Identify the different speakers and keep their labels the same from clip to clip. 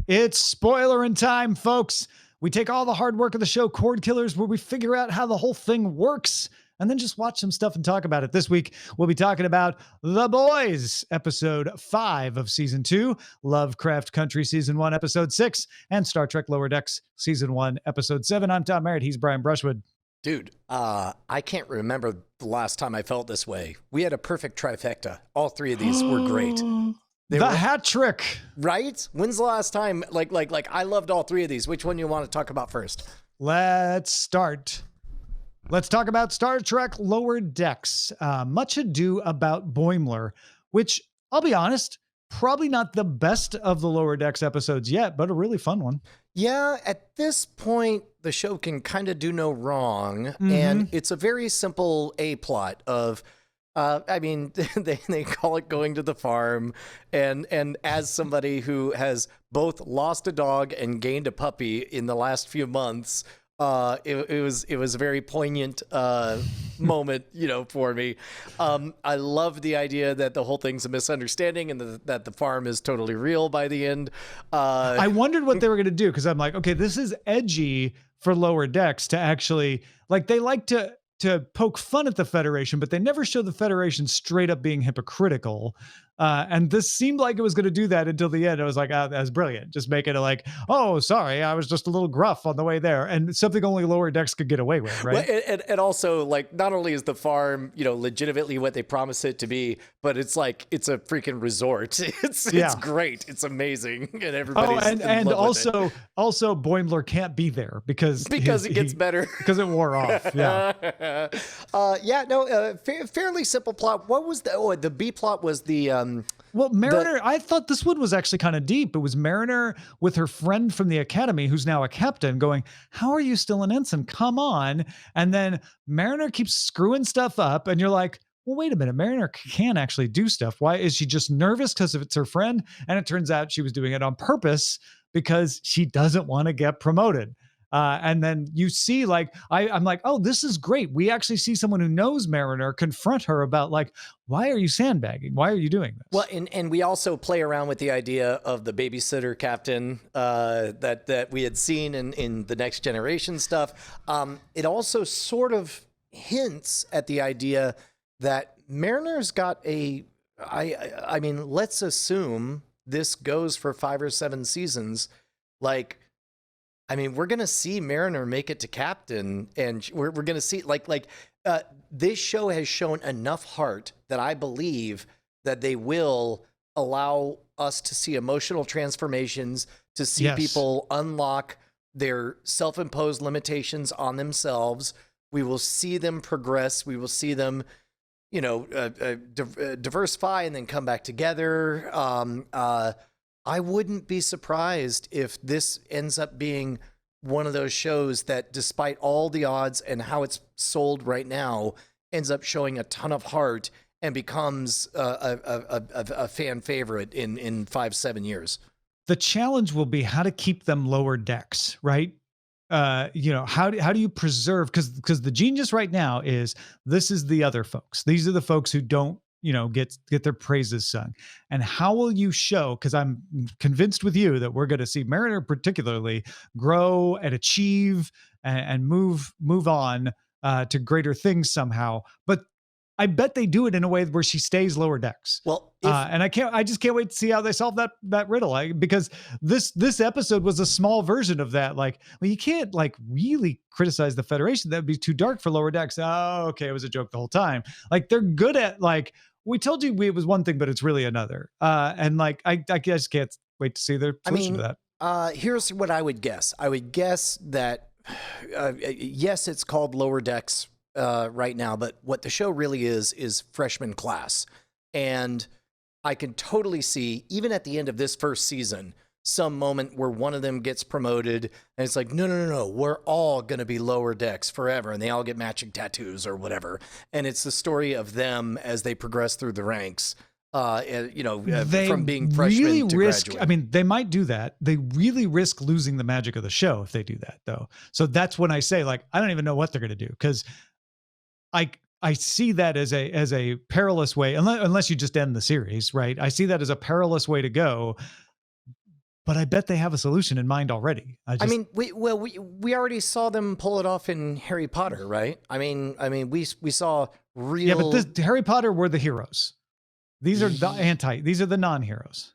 Speaker 1: It's Spoilerin time, folks. We take all the hard work of the show, Cordkillers, where we figure out how the whole thing works and then just watch some stuff and talk about it. This week, we'll be talking about The Boys, episode 5 of season 2, Lovecraft Country, season 1, episode 6, and Star Trek Lower Decks, season 1, episode 7. I'm Tom Merritt. He's Brian Brushwood.
Speaker 2: Dude, I can't remember the last time I felt this way. We had a perfect trifecta. All three of these were great.
Speaker 1: The hat trick.
Speaker 2: Right? When's the last time? Like, I loved all three of these. Which one you want to talk about first?
Speaker 1: Let's start. Let's talk about Star Trek Lower Decks. Much Ado About Boimler, which, I'll be honest, probably not the best of the Lower Decks episodes yet, but a really fun one.
Speaker 2: Yeah, at this point, the show can kind of do no wrong. And it's a very simple A-plot of, I mean, they call it going to the farm. And as somebody who has both lost a dog and gained a puppy in the last few months, it was a very poignant moment, for me. I love the idea that the whole thing's a misunderstanding and that the farm is totally real by the end.
Speaker 1: I wondered what they were going to do, because I'm like, okay, this is edgy for Lower Decks to actually, like, they like to poke fun at the Federation, but they never show the Federation straight up being hypocritical. And this seemed like it was going to do that until the end. I was like, that was brilliant. Just make it like, oh, sorry, I was just a little gruff on the way there. And something only Lower Decks could get away with, right?
Speaker 2: Well, and also, like, not only is the farm, legitimately what they promise it to be, but it's like, it's a freaking resort. It's great. It's amazing. And everybody's
Speaker 1: and also Boimler can't be there because
Speaker 2: it gets better.
Speaker 1: Because it wore off. Yeah.
Speaker 2: Fairly simple plot. What was the B plot was the,
Speaker 1: well, Mariner, I thought this one was actually kind of deep. It was Mariner with her friend from the academy, who's now a captain, going, how are you still an ensign? Come on. And then Mariner keeps screwing stuff up. And you're like, well, wait a minute. Mariner can actually do stuff. Why is she just nervous because it's her friend? And it turns out she was doing it on purpose because she doesn't want to get promoted. And then you see, like, I'm like, oh, this is great. We actually see someone who knows Mariner confront her about, like, why are you sandbagging? Why are you doing this?
Speaker 2: Well, and we also play around with the idea of the babysitter captain that we had seen in the Next Generation stuff. It also sort of hints at the idea that Mariner's got I mean, let's assume this goes for 5 or 7 seasons. Like, I mean, we're going to see Mariner make it to captain, and we're going to see this show has shown enough heart that I believe that they will allow us to see emotional transformations, to see people unlock their self-imposed limitations on themselves. We will see them progress. We will see them, diversify and then come back together. I wouldn't be surprised if this ends up being one of those shows that, despite all the odds and how it's sold right now, ends up showing a ton of heart and becomes a fan favorite in 5-7 years.
Speaker 1: The challenge will be how to keep them Lower Decks, right? How do you preserve? Because the genius right now is this is the other folks. These are the folks who don't, get their praises sung. And how will you show, because I'm convinced with you that we're going to see Mariner particularly grow and achieve and move on to greater things somehow. But I bet they do it in a way where she stays Lower Decks.
Speaker 2: Well,
Speaker 1: and I just can't wait to see how they solve that riddle. Because this episode was a small version of that. Like, well, you can't really criticize the Federation. That'd be too dark for Lower Decks. Oh, okay. It was a joke the whole time. Like, they're good at, like, we told you it was one thing, but it's really another. And like, I just can't wait to see their solution to
Speaker 2: that. Here's what I would guess. I would guess that, yes, it's called Lower Decks right now, but what the show really is freshman class. And I can totally see, even at the end of this first season, some moment where one of them gets promoted and it's like, no, we're all going to be Lower Decks forever. And they all get matching tattoos or whatever. And it's the story of them as they progress through the ranks, from being freshmen
Speaker 1: really
Speaker 2: to graduate.
Speaker 1: I mean, they might do that. They really risk losing the magic of the show if they do that, though. So that's when I say, like, I don't even know what they're going to do, because I see that as a perilous way, unless you just end the series, right? I see that as a perilous way to go. But I bet they have a solution in mind already.
Speaker 2: I mean, we already saw them pull it off in Harry Potter, right? I mean, we saw real.
Speaker 1: Yeah, but Harry Potter were the heroes. These are these are the non-heroes.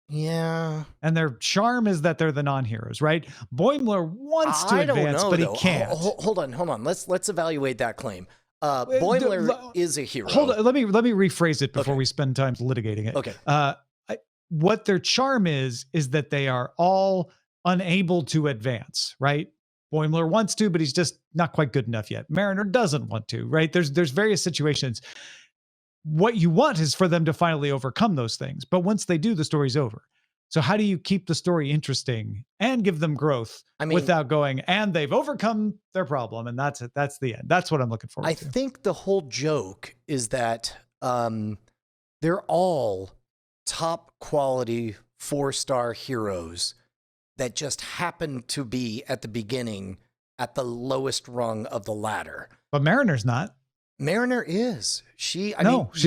Speaker 2: Yeah.
Speaker 1: And their charm is that they're the non-heroes, right? Boimler wants to advance, but he can't.
Speaker 2: Hold on. Let's evaluate that claim. Boimler is a hero.
Speaker 1: Hold on, let me rephrase it before we spend time litigating it.
Speaker 2: Okay.
Speaker 1: What their charm is that they are all unable to advance, right? Boimler wants to, but he's just not quite good enough yet. Mariner doesn't want to, right? There's various situations. What you want is for them to finally overcome those things. But once they do, the story's over. So how do you keep the story interesting and give them growth without going, and they've overcome their problem, and that's it. That's the end. That's what I'm looking forward to.
Speaker 2: I think the whole joke is that they're all top quality 4-star heroes that just happen to be at the beginning at the lowest rung of the ladder.
Speaker 1: But Mariner's not.
Speaker 2: Mariner is. She's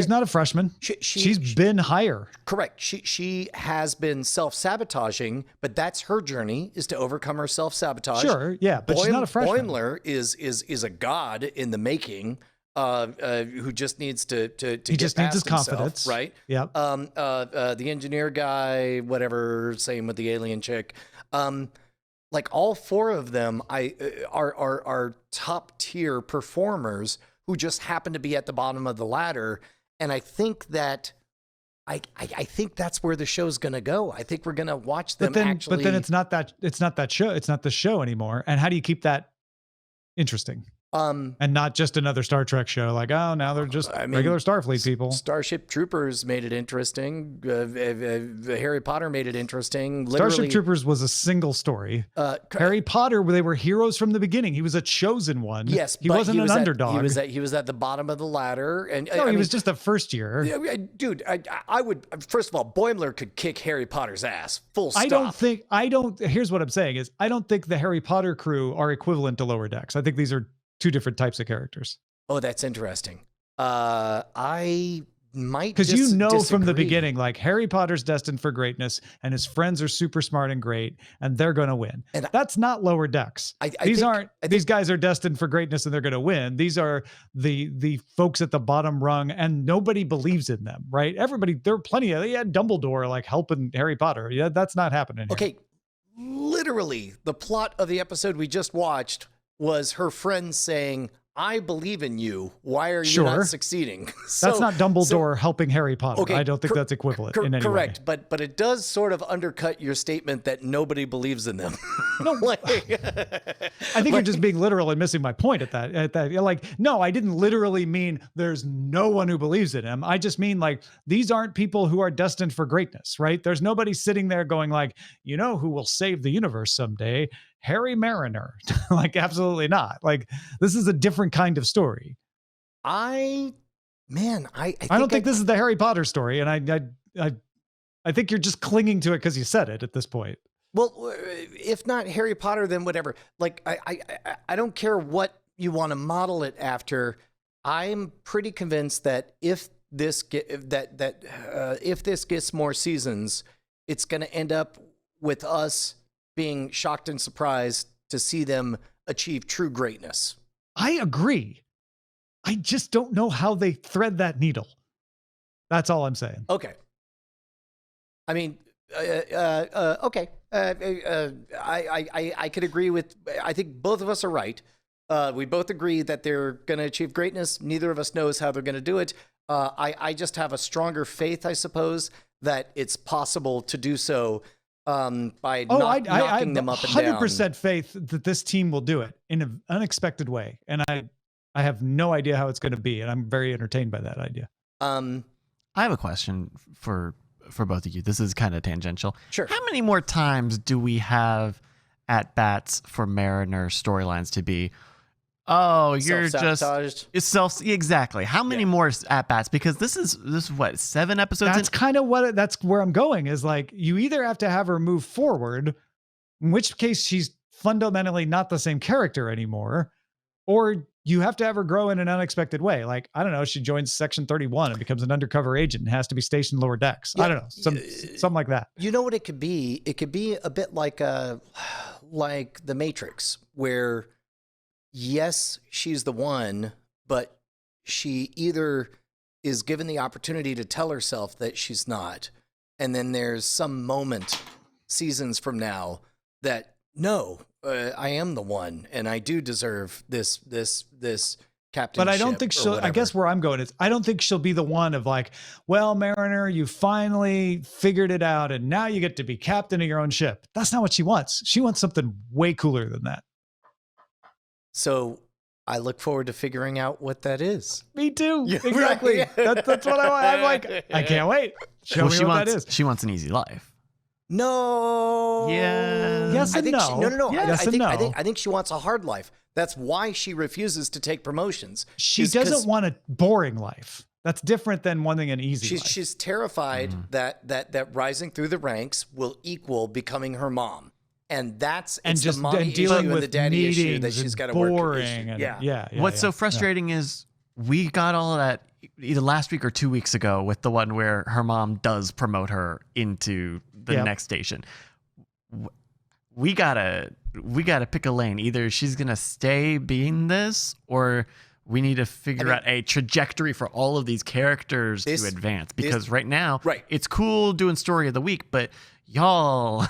Speaker 1: not a freshman. She's been higher.
Speaker 2: Correct. She has been self-sabotaging, but that's her journey, is to overcome her self-sabotage.
Speaker 1: Sure, yeah, but she's not a freshman.
Speaker 2: Boimler is a god in the making, who just needs to he just needs his confidence, right?
Speaker 1: Yep.
Speaker 2: The engineer guy, whatever, same with the alien chick. Like all 4 of them are top tier performers who just happen to be at the bottom of the ladder. And I think that I think that's where the show's going to go. I think we're going to watch them
Speaker 1: but then it's not that show. It's not the show anymore. And how do you keep that interesting? And not just another Star Trek show. Like, oh, now they're just regular Starfleet people.
Speaker 2: Starship Troopers made it interesting. Harry Potter made it interesting.
Speaker 1: Starship Troopers was a single story. Harry Potter, they were heroes from the beginning. He was a chosen one.
Speaker 2: Yes,
Speaker 1: he wasn't an underdog.
Speaker 2: He was at the bottom of the ladder, and
Speaker 1: he was just the first year.
Speaker 2: Dude, I would, first of all, Boimler could kick Harry Potter's ass. Full stop.
Speaker 1: Here's what I'm saying is, I don't think the Harry Potter crew are equivalent to Lower Decks. I think these are 2 different types of characters.
Speaker 2: Oh, that's interesting. I might
Speaker 1: because
Speaker 2: disagree.
Speaker 1: From the beginning, like, Harry Potter's destined for greatness, and his friends are super smart and great, and they're going to win. And that's not Lower Decks. These guys are destined for greatness, and they're going to win. These are the folks at the bottom rung, and nobody believes in them, right? There are plenty of. They had Dumbledore like helping Harry Potter. Yeah, that's not happening here.
Speaker 2: Okay, literally, the plot of the episode we just watched was her friends saying, I believe in you. Why are you not succeeding?
Speaker 1: That's not Dumbledore helping Harry Potter. Okay, I don't think that's equivalent in any
Speaker 2: correct,
Speaker 1: way.
Speaker 2: But it does sort of undercut your statement that nobody believes in them.
Speaker 1: No, I think you're just being literal and missing my point at that. Like, no, I didn't literally mean there's no one who believes in him. I just mean, like, these aren't people who are destined for greatness, right? There's nobody sitting there going like, you know who will save the universe someday? Harry Mariner. Like, absolutely not. Like, this is a different kind of story.
Speaker 2: I
Speaker 1: don't think this is the Harry Potter story, and I think you're just clinging to it because you said it at this point.
Speaker 2: Well, if not Harry Potter, then whatever. Like, I don't care what you want to model it after. I'm pretty convinced that if this gets more seasons, it's going to end up with us being shocked and surprised to see them achieve true greatness.
Speaker 1: I agree. I just don't know how they thread that needle. That's all I'm saying.
Speaker 2: Okay. I mean, okay. I could agree with, I think both of us are right. We both agree that they're going to achieve greatness. Neither of us knows how they're going to do it. I just have a stronger faith, I suppose, that it's possible to do so by knocking them up and down.
Speaker 1: 100% faith that this team will do it in an unexpected way. And I have no idea how it's going to be. And I'm very entertained by that idea.
Speaker 3: I have a question for both of you. This is kind of tangential.
Speaker 2: Sure.
Speaker 3: How many more times do we have at bats for Mariner storylines to be, oh, you're just exactly. How many more at bats? Because this is what, 7 episodes?
Speaker 1: That's kind of that's where I'm going, is like, you either have to have her move forward, in which case she's fundamentally not the same character anymore, or you have to have her grow in an unexpected way. Like, I don't know, she joins Section 31 and becomes an undercover agent and has to be stationed lower decks.
Speaker 2: Yeah,
Speaker 1: I don't know, something like that.
Speaker 2: You know what it could be? It could be a bit like The Matrix, where yes, she's the one, but she either is given the opportunity to tell herself that she's not, and then there's some moment seasons from now that no, I am the one, and I do deserve this captainship.
Speaker 1: But I don't think she'll. I guess where I'm going is I don't think she'll be the one of like, well, Mariner, you finally figured it out, and now you get to be captain of your own ship. That's not what she wants. She wants something way cooler than that.
Speaker 2: So I look forward to figuring out what that is.
Speaker 1: Me too.
Speaker 2: Yeah,
Speaker 1: exactly.
Speaker 2: right.
Speaker 1: That's what I'm like. I can't wait. Show me what that is.
Speaker 3: She wants an easy life.
Speaker 2: No.
Speaker 3: Yeah.
Speaker 1: Yes and no.
Speaker 2: No.
Speaker 1: Yes and no.
Speaker 2: I think she wants a hard life. That's why she refuses to take promotions.
Speaker 1: She doesn't want a boring life. That's different than wanting an easy life.
Speaker 2: She's terrified that rising through the ranks will equal becoming her mom. And that's the mommy issue and the daddy issue that she's got to work through.
Speaker 1: Yeah.
Speaker 3: What's so frustrating is we got all of that either last week or 2 weeks ago with the one where her mom does promote her into the next station. We gotta pick a lane. Either she's gonna stay being this, or we need to figure out a trajectory for all of these characters to advance. Because right now, it's cool doing story of the week, but y'all,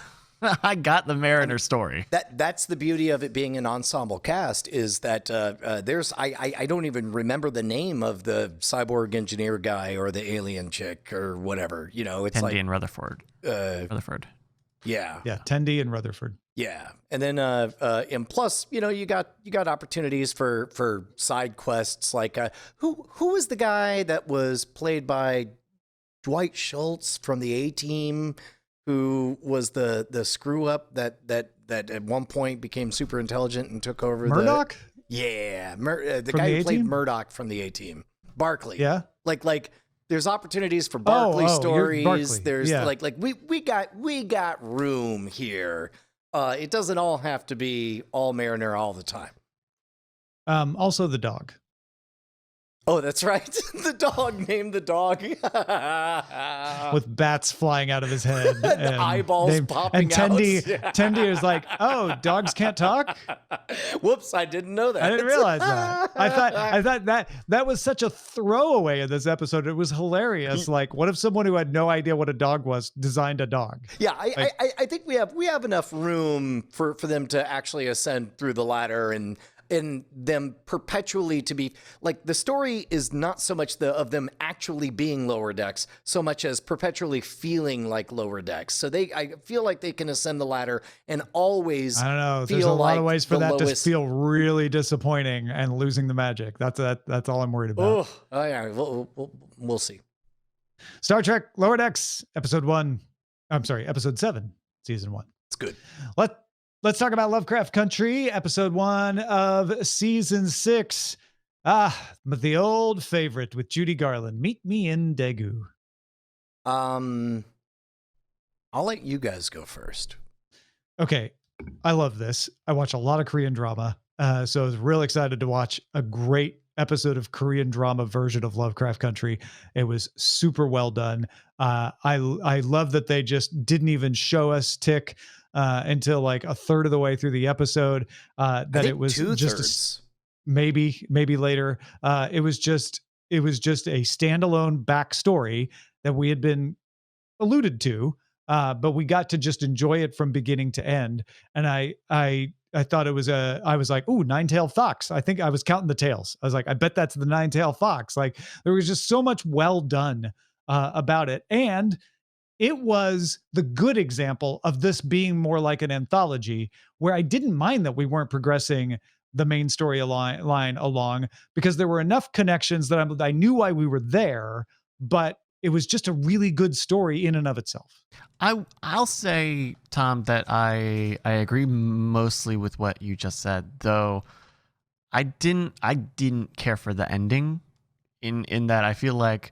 Speaker 3: I got the Mariner story.
Speaker 2: That's the beauty of it being an ensemble cast, is that I don't even remember the name of the cyborg engineer guy or the alien chick or whatever. You know, it's
Speaker 3: Tendi and Rutherford. Rutherford.
Speaker 2: Yeah.
Speaker 1: Tendi and Rutherford.
Speaker 2: Yeah, and then and plus, you know, you got opportunities for side quests like who was the guy that was played by Dwight Schultz from the A-Team, who was the screw up that at one point became super intelligent and took over
Speaker 1: Murdoch?
Speaker 2: The guy who played Murdoch from the A-Team. Barkley.
Speaker 1: Yeah.
Speaker 2: Like there's opportunities for Barkley stories.
Speaker 1: Barkley.
Speaker 2: There's we got room here. It doesn't all have to be all Mariner all the time.
Speaker 1: Also the dog.
Speaker 2: Oh, that's right. The dog, named the dog.
Speaker 1: With bats flying out of his head. And
Speaker 2: eyeballs popping out.
Speaker 1: And Tendi is like, oh, dogs can't talk?
Speaker 2: Whoops, I didn't know that.
Speaker 1: I didn't realize that. I thought that was such a throwaway in this episode. It was hilarious. Like, what if someone who had no idea what a dog was designed a dog?
Speaker 2: Yeah, I think we have enough room for them to actually ascend through the ladder and them perpetually to be like, the story is not so much of them actually being lower decks so much as perpetually feeling like lower decks. So I feel like they can ascend the ladder and always,
Speaker 1: I don't know, there's a lot of ways for that to feel really disappointing and losing the magic. That's all I'm worried about.
Speaker 2: Oh yeah, we'll see.
Speaker 1: Star Trek Lower Decks episode 7, season 1.
Speaker 2: It's good.
Speaker 1: Let's talk about Lovecraft Country, episode 1 of season 6. But the old favorite with Judy Garland. Meet Me in Daegu.
Speaker 2: I'll let you guys go first.
Speaker 1: Okay, I love this. I watch a lot of Korean drama, so I was real excited to watch a great episode of Korean drama version of Lovecraft Country. It was super well done. I love that they just didn't even show us Tick until like a third of the way through the episode. That it was just maybe later. It was just a standalone backstory that we had been alluded to, but we got to just enjoy it from beginning to end. And I thought it was I was like, ooh, 9-tailed fox. I think I was counting the tails. I was like, I bet that's the 9-tailed fox. Like, there was just so much well done about it. And it was the good example of this being more like an anthology, where I didn't mind that we weren't progressing the main story line along, because there were enough connections that I knew why we were there, but it was just a really good story in and of itself.
Speaker 3: I'll say, Tom, that I agree mostly with what you just said, though I didn't care for the ending in that I feel like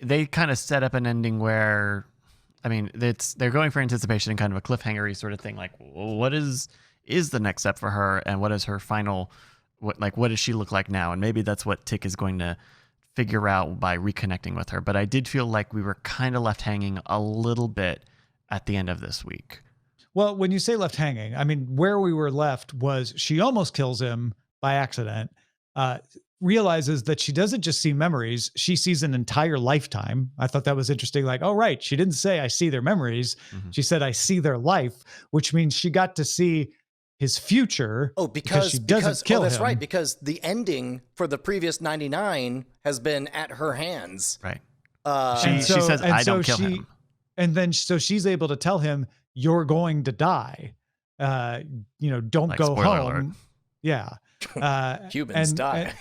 Speaker 3: they kind of set up an ending where, I mean, they're going for anticipation and kind of a cliffhanger-y sort of thing. Like, what is is the next step for her, and what is her final, what does she look like now? And maybe that's what Tick is going to figure out by reconnecting with her. But I did feel like we were kind of left hanging a little bit at the end of this week.
Speaker 1: Well, when you say left hanging, I mean, where we were left was she almost kills him by accident, realizes that she doesn't just see memories, she sees an entire lifetime. I thought that was interesting. Like, oh, right. She didn't say I see their memories.
Speaker 3: Mhm.
Speaker 1: She said I see their life, which means she got to see his future.
Speaker 2: Oh, because
Speaker 1: she doesn't kill
Speaker 2: that's
Speaker 1: him.
Speaker 2: right. Because the ending for the previous 99 has been at her hands.
Speaker 3: Right.
Speaker 1: And
Speaker 3: She says, I don't kill
Speaker 1: she-
Speaker 3: him.
Speaker 1: And then so she's able to tell him, you're going to die. Don't
Speaker 3: Like,
Speaker 1: go
Speaker 3: spoiler
Speaker 1: home.
Speaker 3: alert.
Speaker 1: Yeah.
Speaker 2: Humans die.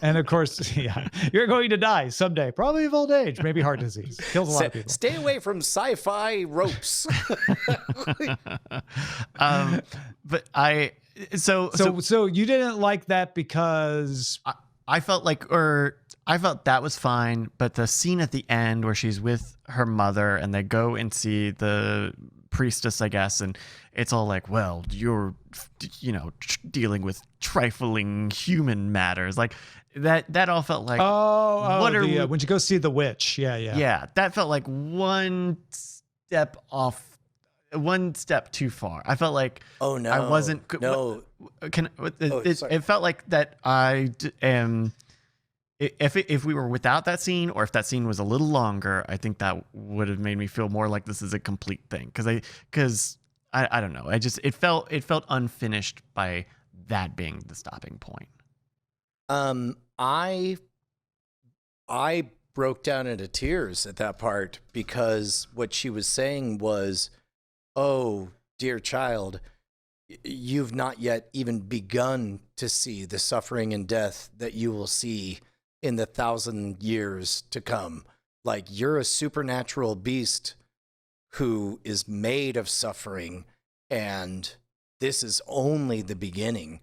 Speaker 1: And of course, yeah, you're going to die someday, probably of old age, maybe heart disease. Kills a lot of people.
Speaker 2: Stay away from sci-fi ropes.
Speaker 3: But
Speaker 1: So you didn't like that because
Speaker 3: I felt that was fine, but the scene at the end where she's with her mother and they go and see the priestess, I guess, and it's all like, well, you're, dealing with trifling human matters, like that all felt like,
Speaker 1: when you go see the witch,
Speaker 3: yeah, that felt like one step too far. I felt like,
Speaker 2: oh no,
Speaker 3: I wasn't.
Speaker 2: No,
Speaker 3: it felt like that I am. If we were without that scene, or if that scene was a little longer, I think that would have made me feel more like this is a complete thing. Because I don't know. It felt unfinished by that being the stopping point.
Speaker 2: I broke down into tears at that part because what she was saying was, "Oh, dear child, you've not yet even begun to see the suffering and death that you will see in the 1,000 years to come. Like, you're a supernatural beast who is made of suffering, and this is only the beginning."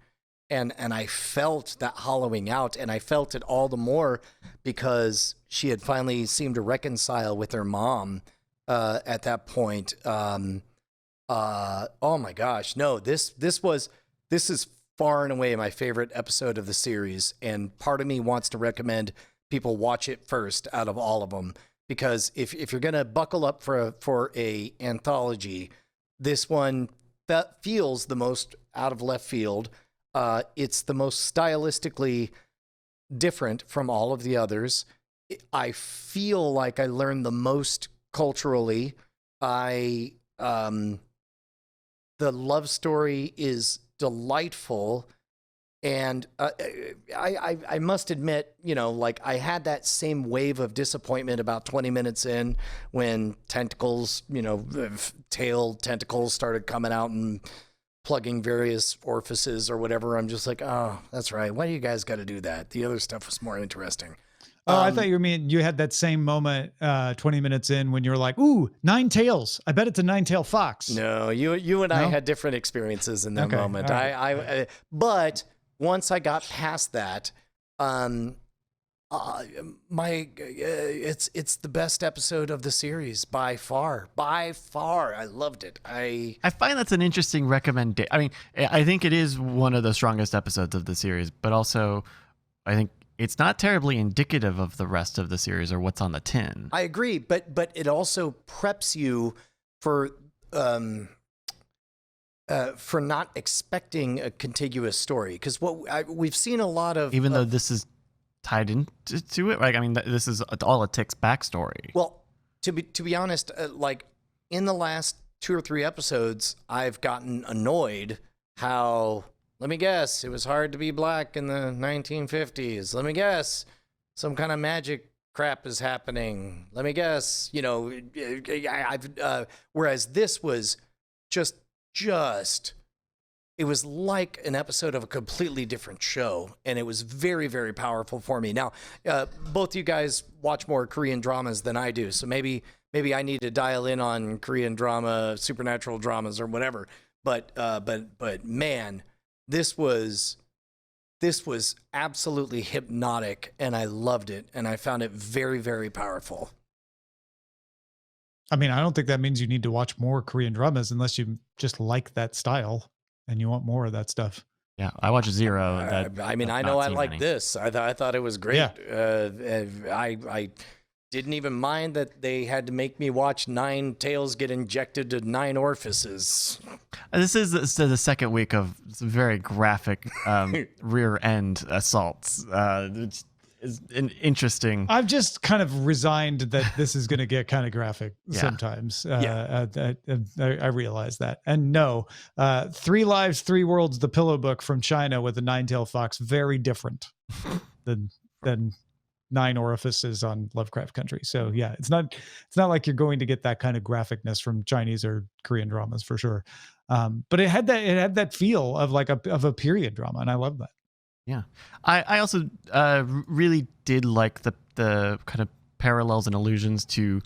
Speaker 2: And I felt that hollowing out, and I felt it all the more because she had finally seemed to reconcile with her mom at that point. Oh my gosh, no, this is far and away my favorite episode of the series, and part of me wants to recommend people watch it first out of all of them, because if you're gonna buckle up for a anthology, this one that feels the most out of left field. It's the most stylistically different from all of the others. I feel like I learned the most culturally. The love story is delightful, and I must admit, like, I had that same wave of disappointment about 20 minutes in when tentacles, tail tentacles started coming out and plugging various orifices or whatever. I'm just like, oh, that's right. Why do you guys got to do that? The other stuff was more interesting.
Speaker 1: Oh, I thought you had that same moment 20 minutes in when you were like, ooh, 9 tails. I bet it's a 9-tailed fox.
Speaker 2: No, you and I had different experiences in that moment. Right. But once I got past that, it's the best episode of the series by far. I loved it. I
Speaker 3: find that's an interesting recommendation. I mean, I think it is one of the strongest episodes of the series, but also I think it's not terribly indicative of the rest of the series or what's on the tin.
Speaker 2: I agree, but it also preps you for not expecting a contiguous story, because we've seen a lot of,
Speaker 3: even though this is tied into it, right? I mean, this is all a Tick's backstory.
Speaker 2: Well, to be honest, like, in the last 2 or 3 episodes, I've gotten annoyed how, let me guess, it was hard to be black in the 1950s. Let me guess, some kind of magic crap is happening. Let me guess, whereas this was just it was like an episode of a completely different show, and it was very, very powerful for me. Now, both you guys watch more Korean dramas than I do, so maybe I need to dial in on Korean drama, supernatural dramas, or whatever. But man, this was absolutely hypnotic, and I loved it, and I found it very, very powerful.
Speaker 1: I mean, I don't think that means you need to watch more Korean dramas unless you just like that style. and you want more of that stuff.
Speaker 3: Yeah, I watched Zero.
Speaker 2: I mean, I know I like this. I thought it was great.
Speaker 1: Yeah.
Speaker 2: I didn't even mind that they had to make me watch 9 tails get injected to 9 orifices.
Speaker 3: This is the second week of some very graphic rear end assaults. It's an interesting.
Speaker 1: I've just kind of resigned that this is going to get kind of graphic sometimes. I realize that. And no, 3 Lives, 3 Worlds, the Pillow Book from China with a 9-tailed fox, very different than 9 orifices on Lovecraft Country. So yeah, it's not like you're going to get that kind of graphicness from Chinese or Korean dramas for sure. But it had that feel of like of a period drama, and I love that.
Speaker 3: Yeah, I also really did like the kind of parallels and allusions to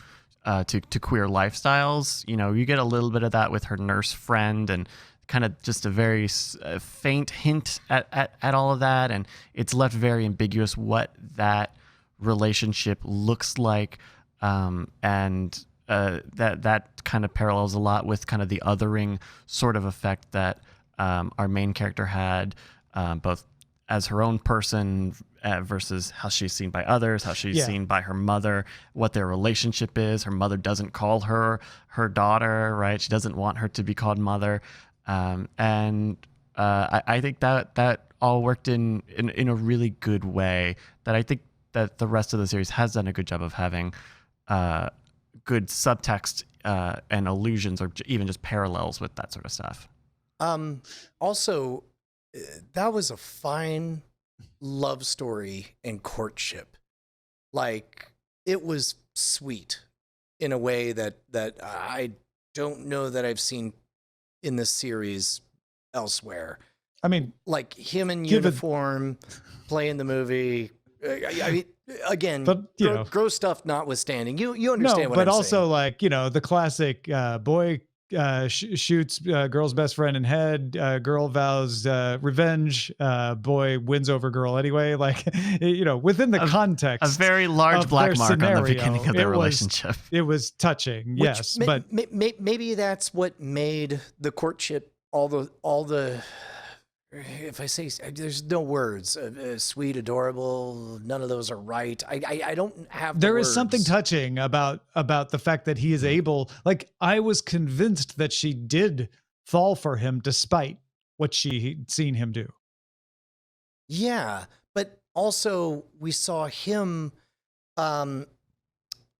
Speaker 3: queer lifestyles. You know, you get a little bit of that with her nurse friend, and kind of just a very faint hint at all of that, and it's left very ambiguous what that relationship looks like, and that kind of parallels a lot with kind of the othering sort of effect that our main character had, both as her own person versus how she's seen by others, how she's seen by her mother, what their relationship is. Her mother doesn't call her daughter, right? She doesn't want her to be called mother. And I think that all worked in a really good way, that I think that the rest of the series has done a good job of having good subtext and allusions, or even just parallels with that sort of stuff.
Speaker 2: Also, that was a fine love story and courtship. Like, it was sweet in a way that I don't know that I've seen in this series elsewhere.
Speaker 1: I mean,
Speaker 2: like him in uniform playing the movie. I mean, again,
Speaker 1: but
Speaker 2: gross stuff notwithstanding, you understand what I'm saying.
Speaker 1: But also, like, the classic boy shoots girl's best friend in head, girl vows revenge, boy wins over girl anyway. Like, within the context,
Speaker 3: a very large black mark
Speaker 1: scenario,
Speaker 3: on the beginning of their relationship.
Speaker 1: It was touching, yes, but
Speaker 2: maybe that's what made the courtship all the. If I say, there's no words, sweet, adorable, none of those are right. I don't have
Speaker 1: There
Speaker 2: words.
Speaker 1: is something touching about the fact that he is able, like, I was convinced that she did fall for him despite what she'd seen him do.
Speaker 2: Yeah, but also we saw him fall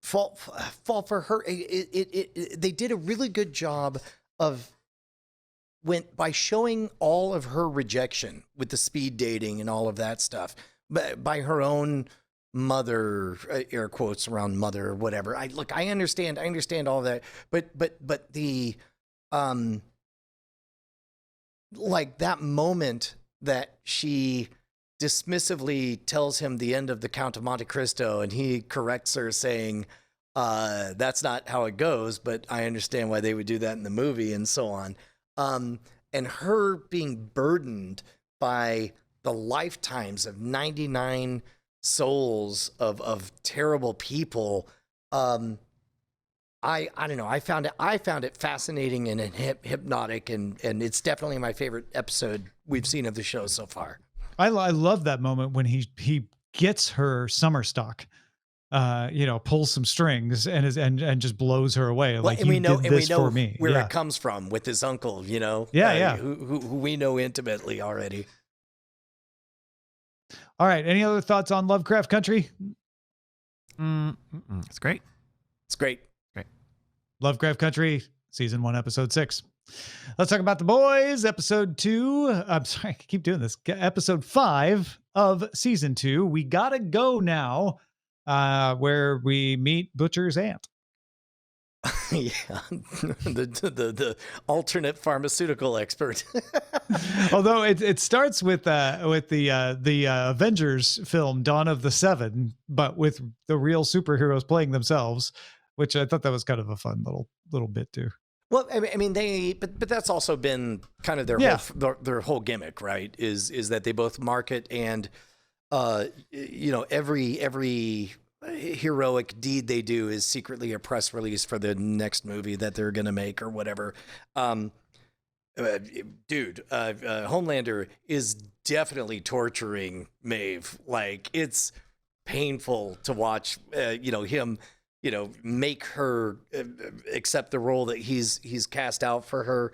Speaker 2: for her. They did a really good job of by showing all of her rejection with the speed dating and all of that stuff, by her own mother, air quotes around mother or whatever. I understand all that, but the like that moment that she dismissively tells him the end of the Count of Monte Cristo, and he corrects her saying, that's not how it goes, but I understand why they would do that in the movie, and so on. And her being burdened by the lifetimes of 99 souls of terrible people. I don't know. I found it fascinating and hypnotic, and it's definitely my favorite episode we've seen of the show so far.
Speaker 1: I love that moment when he gets her summer stock. Pulls some strings and just blows her away. Like,
Speaker 2: and we know
Speaker 1: for me.
Speaker 2: Where it comes from with his uncle, who we know intimately already.
Speaker 1: All right. Any other thoughts on Lovecraft Country?
Speaker 3: It's great.
Speaker 2: It's great.
Speaker 1: Lovecraft Country, season 1, episode 6. Let's talk about The Boys, episode 2. I'm sorry, I keep doing this. Episode 5 of season 2. We gotta go now. Where we meet Butcher's aunt.
Speaker 2: Yeah, the alternate pharmaceutical expert.
Speaker 1: Although it starts with the Avengers film Dawn of the Seven, but with the real superheroes playing themselves, which I thought that was kind of a fun little bit too.
Speaker 2: Well, I mean, but that's also been kind of their whole gimmick, right? Is that they both market and every heroic deed they do is secretly a press release for the next movie that they're going to make or whatever. dude, Homelander is definitely torturing Maeve. Like, it's painful to watch, him, make her accept the role that he's cast out for her.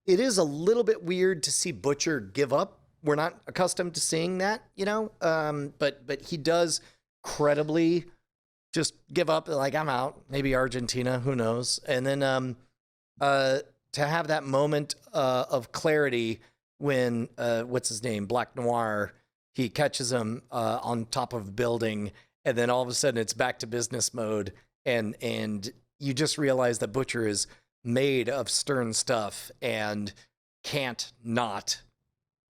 Speaker 2: It is a little bit weird to see Butcher give up. We're not accustomed to seeing that, but he does credibly just give up. Like, I'm out. Maybe Argentina, who knows? And then to have that moment of clarity when what's his name, Black Noir, he catches him on top of a building, and then all of a sudden it's back to business mode, and you just realize that Butcher is made of stern stuff and can't not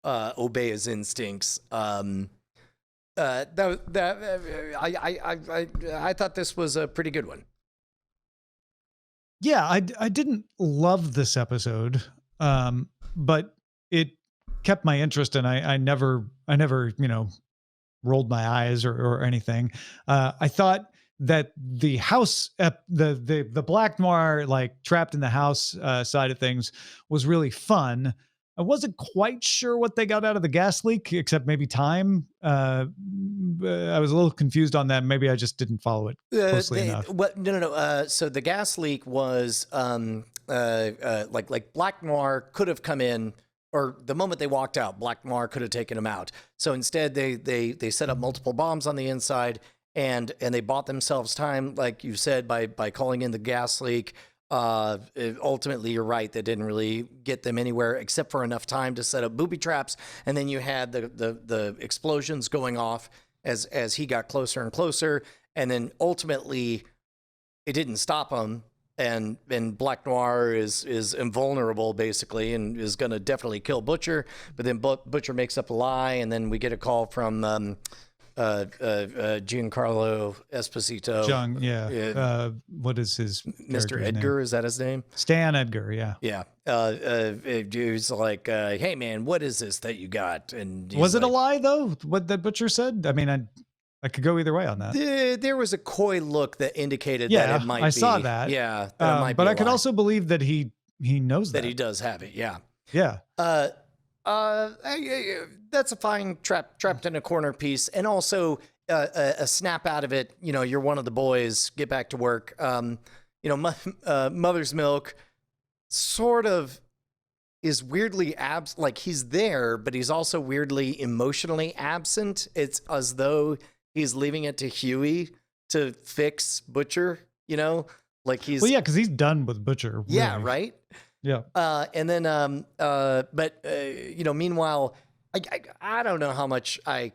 Speaker 2: obey his instincts. I thought this was a pretty good one.
Speaker 1: Yeah, I didn't love this episode, but it kept my interest, and I never rolled my eyes or anything. I thought that the house, the Black Noir, like trapped in the house side of things, was really fun. I wasn't quite sure what they got out of the gas leak, except maybe time. I was a little confused on that. Maybe I just didn't follow it closely enough.
Speaker 2: No. So the gas leak was like Black Noir could have come in, or the moment they walked out, Black Noir could have taken them out. So instead, they set up multiple bombs on the inside, and they bought themselves time, like you said, by calling in the gas leak. Ultimately, you're right. That didn't really get them anywhere except for enough time to set up booby traps. And then you had the explosions going off as he got closer and closer. And then ultimately it didn't stop him. And Black Noir is invulnerable basically, and is going to definitely kill Butcher. But then Butcher makes up a lie. And then we get a call from, Giancarlo Esposito.
Speaker 1: What is his
Speaker 2: Mr. Edgar
Speaker 1: name?
Speaker 2: Is that his name?
Speaker 1: Stan Edgar.
Speaker 2: Yeah. He's like, hey man, what is this that you got? And
Speaker 1: was it a lie though, what that Butcher said? I mean, I could go either way on that.
Speaker 2: There was a coy look that indicated that it might be.
Speaker 1: I saw that.
Speaker 2: Yeah. That it might
Speaker 1: but
Speaker 2: be
Speaker 1: I could also believe that he knows that
Speaker 2: he does have it. Yeah.
Speaker 1: Yeah.
Speaker 2: That's a fine trapped in a corner piece, and also a snap out of it. You're one of the boys. Get back to work. Mother's Milk sort of is weirdly like he's there, but he's also weirdly emotionally absent. It's as though he's leaving it to Huey to fix Butcher. Like he's
Speaker 1: because he's done with Butcher. Really.
Speaker 2: Yeah, right.
Speaker 1: Yeah.
Speaker 2: And then, meanwhile, I don't know how much I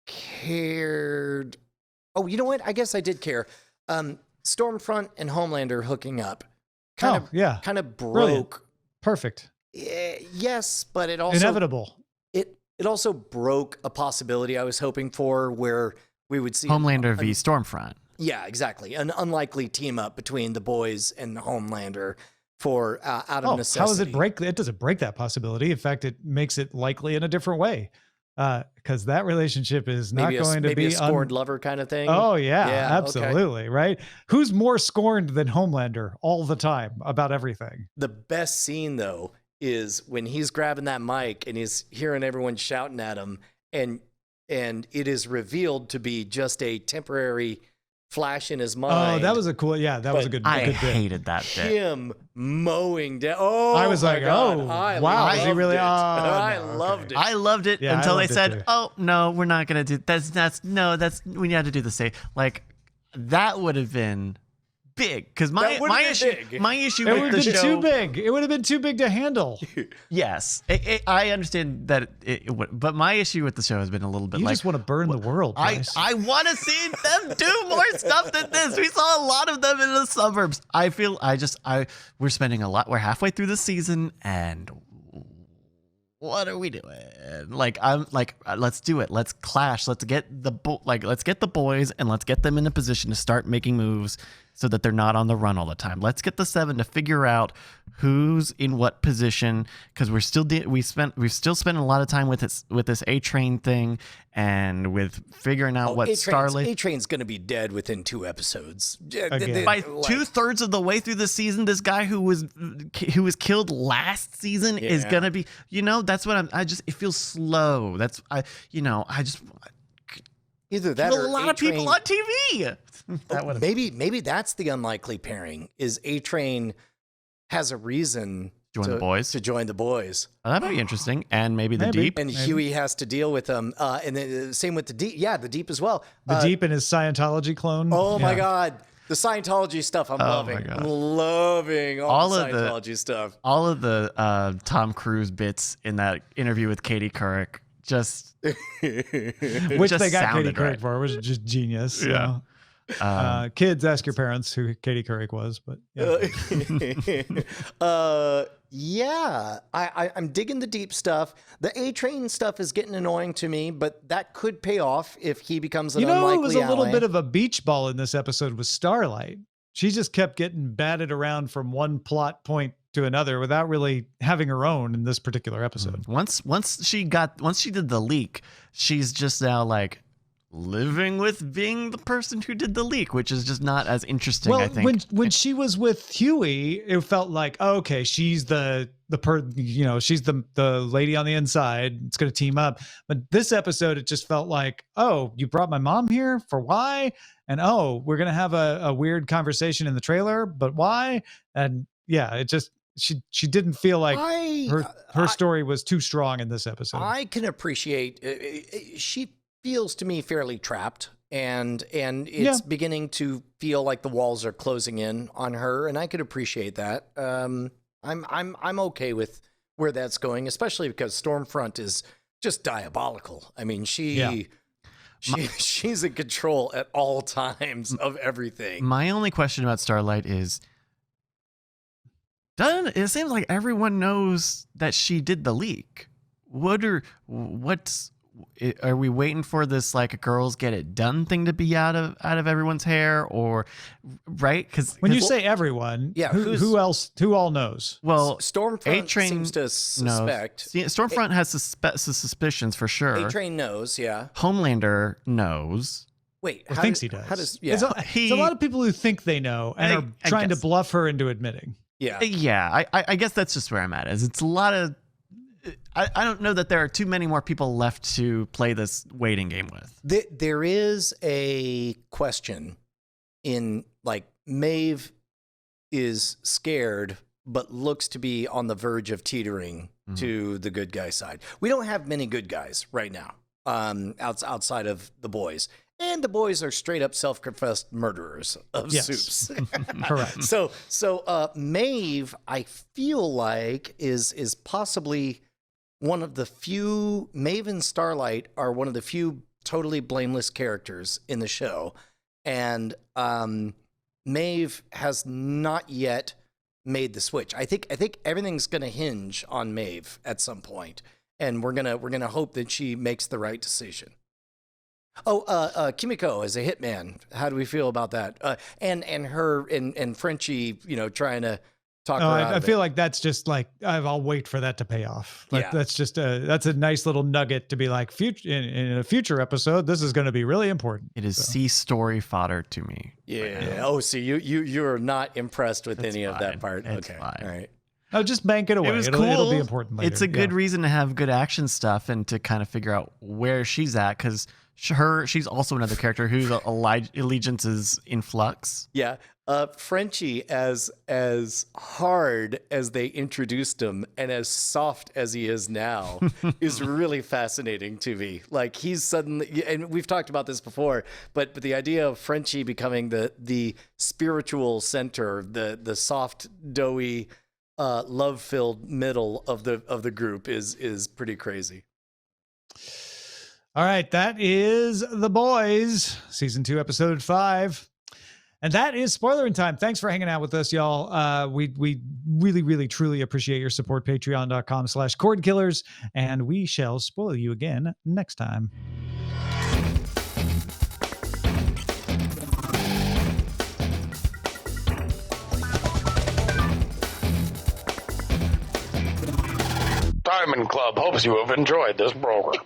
Speaker 2: cared. Oh, you know what? I guess I did care. Stormfront and Homelander hooking up. Kind of broke.
Speaker 1: Brilliant. Perfect.
Speaker 2: Yes, but it also
Speaker 1: inevitable.
Speaker 2: It also broke a possibility I was hoping for, where we would see
Speaker 3: Homelander v Stormfront.
Speaker 2: Yeah, exactly. An unlikely team up between the boys and Homelander. For out of necessity.
Speaker 1: How does it break? It doesn't break that possibility. In fact, it makes it likely in a different way, because that relationship is not going to be
Speaker 2: a scorned lover kind of thing.
Speaker 1: Oh yeah, absolutely. Okay. Right. Who's more scorned than Homelander all the time about everything?
Speaker 2: The best scene though is when he's grabbing that mic and he's hearing everyone shouting at him, and it is revealed to be just a temporary flash in his mind.
Speaker 1: Oh, that was a cool. Yeah, that was a good.
Speaker 3: I
Speaker 1: good
Speaker 3: hated that bit.
Speaker 2: Him mowing down. Oh,
Speaker 1: I was like,
Speaker 2: God.
Speaker 1: Wow, is he really?
Speaker 2: I loved it.
Speaker 3: I loved it until they said, "Oh no, we're not gonna do that's we have to do the same." Like that would have been big, because my issue
Speaker 1: it
Speaker 3: with the show,
Speaker 1: too big. It would have been too big to handle.
Speaker 3: Yes, I understand that it would, but my issue with the show has been a little bit
Speaker 1: you just want to burn the world.
Speaker 3: I want to see them do more stuff than this. We saw a lot of them in the suburbs. We're spending a lot. We're halfway through the season, and what are we doing? Let's do it. Let's clash. Let's get the boys, and let's get them in a position to start making moves so that they're not on the run all the time. Let's get the 7 to figure out who's in what position, because we've still spent a lot of time with this A-Train thing and with figuring out what Starlight.
Speaker 2: A-Train's going to be dead within 2 episodes.
Speaker 3: By 2/3 of the way through the season, this guy who was killed last season is going to be, that's what it feels slow.
Speaker 2: Either that or
Speaker 3: a lot of people on TV.
Speaker 2: Maybe that's the unlikely pairing, is A-Train has a reason to join the boys.
Speaker 3: Oh, that'd be interesting. And maybe the Deep.
Speaker 2: And Huey has to deal with them. And then same with the Deep. Yeah, the Deep as well.
Speaker 1: The Deep and his Scientology clone.
Speaker 2: Oh my God. The Scientology stuff I'm loving. I'm loving all the Scientology stuff.
Speaker 3: All of the Tom Cruise bits in that interview with Katie Couric which
Speaker 1: they got Katie Couric for, was just genius.
Speaker 3: Yeah.
Speaker 1: Kids, ask your parents who Katie Couric was, but
Speaker 2: yeah. I'm digging the Deep stuff. The A-Train stuff is getting annoying to me, but that could pay off if he becomes an unlikely ally.
Speaker 1: It was a little bit of a beach ball in this episode with Starlight. She just kept getting batted around from one plot point to another without really having her own in this particular episode.
Speaker 3: Once she did the leak, she's just now like living with being the person who did the leak, which is just not as interesting.
Speaker 1: Well,
Speaker 3: I think
Speaker 1: when she was with Huey, it felt like, okay, she's she's the lady on the inside. It's going to team up. But this episode, it just felt like, oh, you brought my mom here for why? And oh, we're going to have a weird conversation in the trailer, but why? And yeah, it just, she didn't feel like her story was too strong in this episode.
Speaker 2: I can appreciate, she feels to me fairly trapped, and it's beginning to feel like the walls are closing in on her, and I could appreciate that. I'm okay with where that's going, especially because Stormfront is just diabolical. I mean, she's in control at all times of everything.
Speaker 3: My only question about Starlight is, it seems like everyone knows that she did the leak. Are we waiting for this like a girls get it done thing to be out of everyone's hair, or right? Because
Speaker 1: when you say everyone, who all knows?
Speaker 2: Well, Stormfront seems to suspect.
Speaker 3: Stormfront has suspicions for sure.
Speaker 2: A-Train knows, yeah.
Speaker 3: Homelander knows.
Speaker 2: Wait,
Speaker 1: thinks he does. There's a lot of people who think they know and are trying to bluff her into admitting.
Speaker 2: Yeah.
Speaker 3: I guess that's just where I'm at. It's a lot of. I don't know that there are too many more people left to play this waiting game with.
Speaker 2: There is a question in, like, Maeve is scared, but looks to be on the verge of teetering to the good guy side. We don't have many good guys right now, outside of the boys. And the boys are straight up self-confessed murderers of soups.
Speaker 1: Correct.
Speaker 2: So Maeve, I feel like, is possibly one of the few. Maeve and Starlight are one of the few totally blameless characters in the show, and Maeve has not yet made the switch. I think everything's going to hinge on Maeve at some point, and we're gonna hope that she makes the right decision. Kimiko as a hitman. How do we feel about that? And her and Frenchie, trying to talk her out.
Speaker 1: I feel like that's just like, I'll wait for that to pay off. Like that's just that's a nice little nugget to be like, in a future episode, this is going to be really important.
Speaker 3: It is C story fodder to me.
Speaker 2: Yeah. Oh, so you're not impressed with any of that part.
Speaker 3: It's
Speaker 2: okay.
Speaker 3: fine.
Speaker 2: All right.
Speaker 1: Oh, just bank it away. It'll be important later.
Speaker 3: It's a good reason to have good action stuff and to kind of figure out where she's at, because she's also another character whose allegiance is in flux.
Speaker 2: Yeah. Frenchie, as hard as they introduced him and as soft as he is now, is really fascinating to me. Like, he's suddenly, and we've talked about this before, but the idea of Frenchie becoming the spiritual center, the soft, doughy, love-filled middle of the group is pretty crazy.
Speaker 1: All right, that is The Boys, season 2, episode 5. And that is Spoilerin time. Thanks for hanging out with us, y'all. We really, really, truly appreciate your support. Patreon.com/Cordkillers. And we shall spoil you again next time.
Speaker 4: Diamond Club hopes you have enjoyed this program.